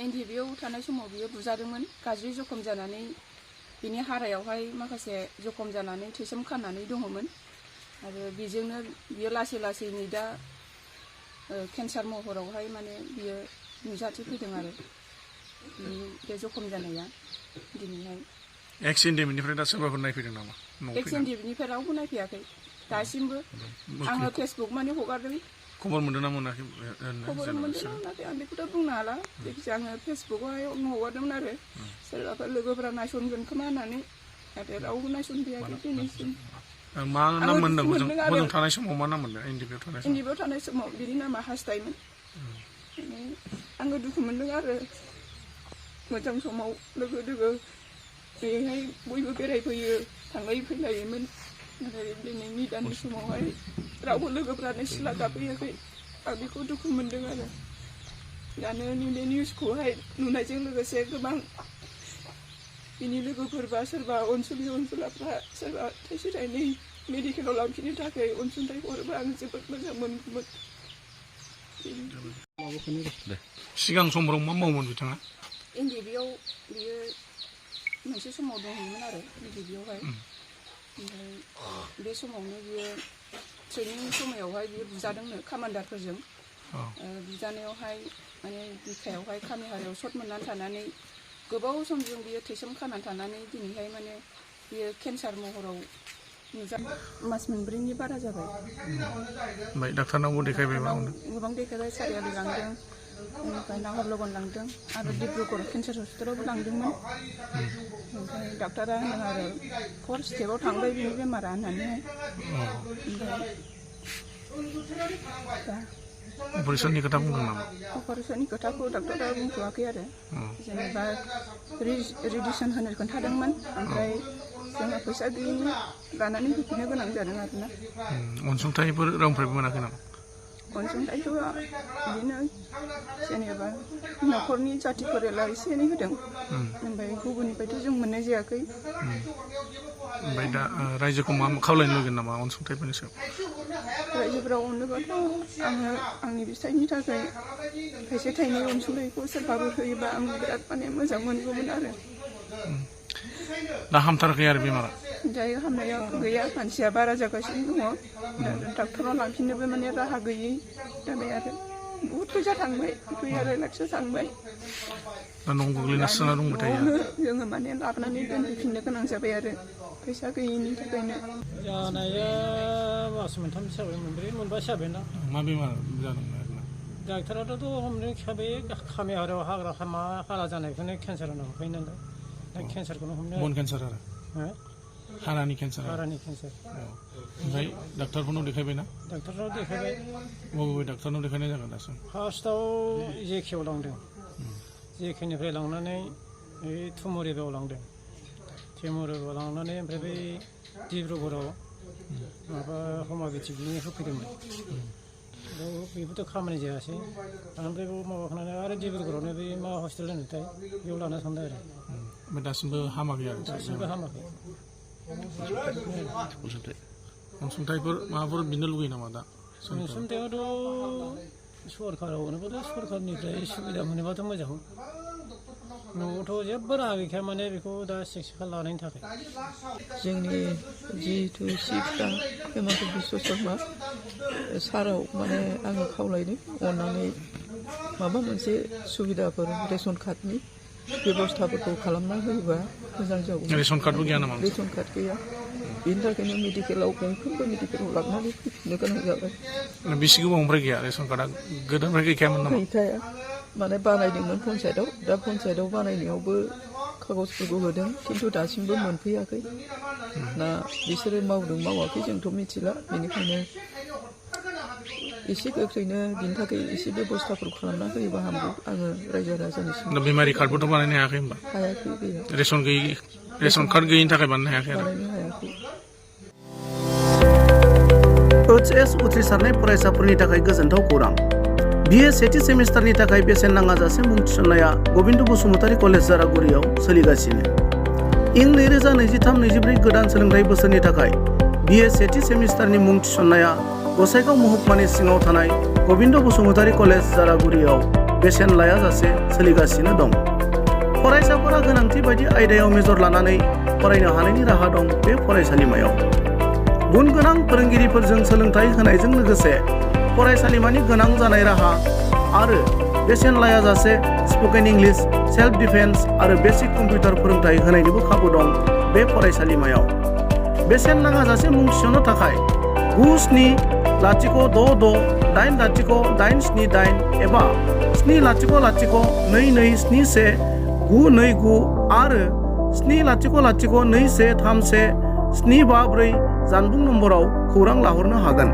एनडिबिआव थानाय समाव बियो बुजादोंमोन गाज्रि जखम जानानै बिनि हारायावहाय माखासे जखम जानानै थैसोम खानानै दङमोन आरो बेजोंनो बियो लासै लासैनो दा केन्सार महरावहाय माने बियो नुजाथिफैदों आरो बे जखम जानाया दिनैहाय एक्स एनडिबिनिफ्राय दा सोरबाफोर नायफैदों नामा? एक्स एनडिबिनिफ्राय रावबो नायफैयाखै दासिमबो आङो फेसबुक माने हगारदों खबर मोनदों ना मोनाखै? खबर मोनदों ना मोनाखै आं बेखौथ' बुंनो हाला जायखिजाया आङो फेसबुकआवहाय हगारदोंमोन आरो सोरबाफोर लोगोफोरा नायसनगोन खोमा होननानै नाथाय रावबो नायसनफैयाखै दिनैसिम। मा नाम मोनदों हजों थानाय समाव मा नाम मोनदों एनडिबिआव थानाय समाव बिनि नामा हास्थायमोन। आङो दुखु मोनदों आरो मोजां समाव लोगो दोगो बेहाय बयबो बेरायफैयो थांलाय फैलायोमोन नाथाय दिनै निदाननि समावहाय रावबो लोगोफ्रानो सिला गाफैयाखै आं बेखौ दुखु मोनदों आरो दानो बे निउसखौहाय नुनायजों लोगोसे गोबां बिनि लोगोफोरबा सोरबा अनसुलाफ्रा सोरबा थाइसे थाइनै मेडिकेलाव लांफिननो थाखाय अनसुंथाइ हरोबा आं जोबोद मोजां मोनगौमोन। सिगां समफोराव मा मावोमोन बिथाङा? एनडिबिआव बियो मोनसे समाव दंहैयोमोन आरो एनडिबिआवहाय ओमफ्राय बे समावनो बियो ट्रेनिं समायावहाय बियो बुजादोंनो कामान्डारफोरजों बुजानायावहाय माने बिखायावहाय खामि हारायाव शट मोननानै थानानै गोबाव समजों बियो थैसोम खानानै थानानै दिनैहाय माने बियो केन्सार महराव मास मोनब्रैनि बारा जाबाय। ओमफ्राय डाक्टारनावबो देखायबाय गोबां देखायबाय सारियालि लांदों बेनिफ्राय नाहरलगन लांदों आरो डिब्रुगड़ केन्सार हस्पिटालावबो लांदोंमोन ओमफ्राय डाक्टारा होनदों आरो 4 स्टेपाव थांबाय बिनि बेमारा होननानैहाय अपारेशननि खोथा बुंदों नामा? अपारेशननि खोथाखौ डाक्टारा बुंथ'वाखै आरो जेनेबा रेडिसन होनो खोन्थादोंमोन ओमफ्राय जोंहा फैसा गैयिनि लानानै फैफिननो गोनां जादों आरोना। अनसुंथाइफोर रावनिफ्रायबो मोनाखै नामा? अनसुंथाइथ' बिदिनो जेनेबा न'खरनि जाथिफोरा एसे एनै होदों ओमफ्राय गुबुननिफ्रायथ' जों मोननाय जायाखै। ओमफ्राय दा रायजोखौ मा खावलायनो लुगैगोन नामा अनसुंथाइफोरनि सायाव? रायजोफोरा अनोबाथ' आङो आंनि फिसायनि थाखाय थाइसे थाइनै अनसुंथाइखौ सोरबाबो होयोबा आं बिराद माने मोजां मोनगौमोन आरो। दा हामथाराखै आरो बेमारा? दायो हामनाया गैया मानसिया बारा जागासिनो दङ डाक्टाराव लांफिननोबो माने राहा गैयै जाबाय आरो बहुद फैसा थांबाय 2.5 लाखसो थांबाय। दा न'आव गोग्लैना सोना दंबाय थायो जोङो माने लाबोनानै दोनफैफिननो गोनां जाबाय आरो फैसा गैयिनि थाखायनो। जानाया मास मोनथामसो जाबाय मोनब्रै मोनबासो जाबाय ना। मा बेमार जादों? डाक्टाराथ' हमनो खिन्थाबाय खामि हारायाव हाग्रा हाला जानायखौनो केन्सार होनना हमखायो नालाय दा केन्सारखौनो हमनो बन केन्सार आरो हारानि केन्सार ओमफ्राय डाक्टारफोरनाव देखायबाय ना? डाक्टारनाव देखायबाय। बबे डाक्टारनाव देखायनाय जागोन दासिम? फार्स्टआव जेकेआव लांदों जेकेनिफ्राय लांनानै थुमुरिबाव लांदों थुमुरिबाव लांनानै ओमफ्राय बै डिब्रुगड़आव माबा हमाबिटिकनि होफैदोंमोन बेबोथ' खामानि जायासै ओमफ्राय माबाखांनानै आरो डिब्रुगड़आवनो बै मा हस्पिटाल होनोथाय बेयाव लाना थांदों आरो ओमफ्राय दासिमबो हामाखै आरो? दासिमबो हामाखै। अनसुंथाइफोर माबाफोर बिनो लुगैयो नामा दा? अनसुंथायावथ' सरकाराव होनोबाथ' सरकारनिफ्राय सुबिदा मोनोबाथ' मोजां। न'आवथ' जेबो राहा गैखाया माने बेखौ दा सिकित्सा लानायनि थाखाय। जोंनि जिहेतु सिकित्सा हेमन्त बिश्व शर्मा साराव माने आङो खावलायदों अननानै माबा मोनसे सुबिदाफोर रेशन कार्डनि बेबस्थाफोरखौ खालामना होयोबा मोजां जागौ। रेशन कार्डबो गैया नामा? रेशन कार्ड गैया बेनि थाखायनो मेडिकेलाव गंफ्रोमबो मेडिकेलाव लांनानै फैफिननो गोनां जाबाय। बेसे गोबावनिफ्राय गैया रेशन कार्डआ? गोदोनिफ्राय गैखायामोन नामा? गैखाया माने बानायदोंमोन पन्सायतआव दा पन्सायतआव बानायनायावबो कागजफोरखौ होदों खिन्थु दासिमबो मोनफैयाखै ना बिसोरो मावदों मावाखै जोंथ' मिथिला बेनिखायनो एसे गोख्रैनो बिनि थाखाय एसे बेबस्थाफोर खालामना होयोबा हामगौ आङो रायजो राजानिसिम। बेमारि कार्डबोथ' बानायनो हायाखै होनबा? हायाखै गैया रेशन कार्ड गैयिनि थाखाय बानायनो हायाखै आरो? बानायनो हायाखै। HS उथ्रिसारनाय फरायसाफोरनि थाखाय गोजोनथाव खौरां। BA सेथि सेमिस्टारनि थाखाय बेसेन नाङाजासे मुं थिसननाया गबिन्द बसुमतारी कलेज जारागुरियाव सोलिगासिनो। इं 2023-24 गोदान सोलोंथाइ बोसोरनि थाखाय BA सेथि सेमिस्टारनि मुं थिसननाया गसाइगाव महकुमानि सिङाव थानाय गबिन्द बसुमतारी कलेज जारागुरियाव बेसेन लायाजासे सोलिगासिनो दं। फरायसाफोरा गोनांथि बायदि आयदायाव मेजर लानानै फरायनो हानायनि राहा दं बे फरायसालिमायाव। गुन गोनां फोरोंगिरिफोरजों सोलोंथाइ होनायजों लोगोसे फरायसालिमानि गोनां जानाय राहा आरो बेसेन लायाजासे स्पकेन इंलिश, सेल्फ डिफेन्स आरो बेसिक कम्पिउटार फोरोंथाइ होनायनिबो खाबु दं बे फरायसालिमायाव। बेसेन नाङाजासे मुं थिसननो थाखाय 9706680878 एबा 700227199 आरो 700213174 जानबुं नम्बराव खौरां लाहरनो हागोन।